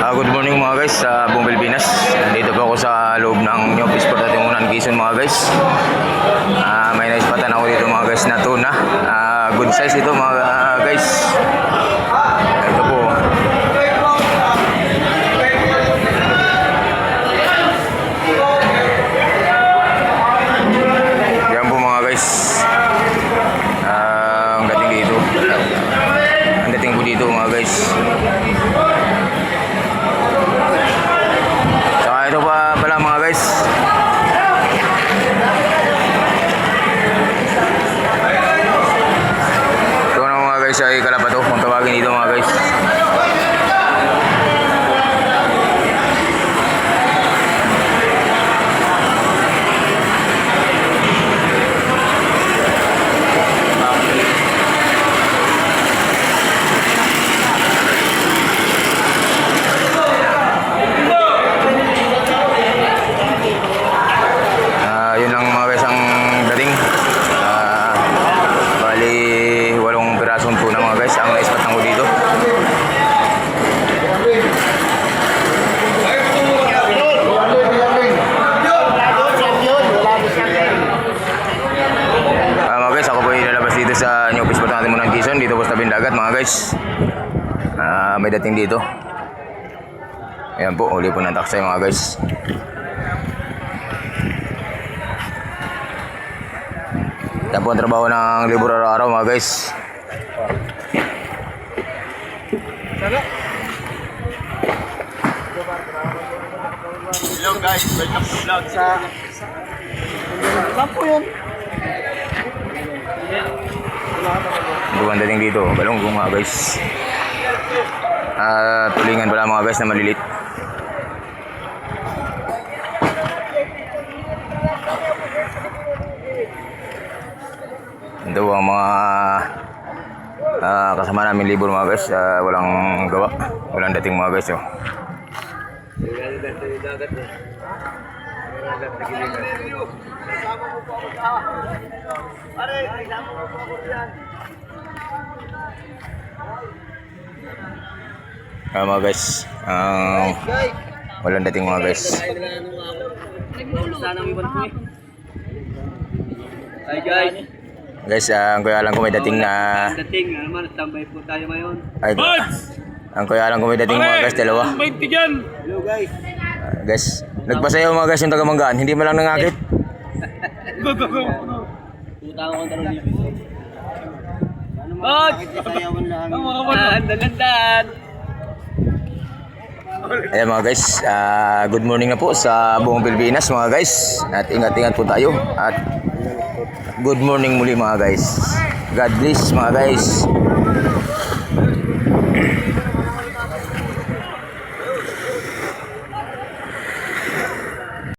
Good morning mga guys sa buong Pilipinas. Nandito po ako sa loob ng New Sport at Tingunan, Quezon mga guys. May naispatan ako dito mga guys na tuna. Good size ito mga guys. Ito po. Yan po mga guys. Ang dating dito. Ang dating po dito mga guys. Ito pa pala mga guys. Ito na mga guys ay kalapato kung tawagin dito mga guys. Yun lang mga guys ang dating. Bali 8 pirasong tuna mga guys ang naispat ko dito. Mga guys, ako po ilalabas dito sa New Sport natin muna ng Quezon. Dito po sa tabing dagat mga guys. May dating dito. Ayan po, uli po ng taksay mga guys. Yan po ang trabaho ng libur araw-araw mga guys. Hello guys, welcome to vlog sa po yun. Buwan dating dito, balonggong mga guys. Tulingan pala mga guys na malilit. Ito ang mga kasama namin libur mga guys. Walang gawa, walang dating mga guys. Mga guys, walang dating mga guys. Hi guys. Guys, ang kuya alam ko may dating na... Dating naman, tambay po tayo ngayon. Ay, ang kuya alam ko may dating mga guys, dalawa. Hello guys. Guys, nagpasayaw mga guys yung taga-Manggaan, hindi mo lang nangakit. Puta ko kontra ng libis. Bot! Sayawan lang. Landan. Ayan mga guys, good morning na po sa buong Pilipinas mga guys. At ingat-ingat po tayo. At good morning muli mga guys. God bless mga guys.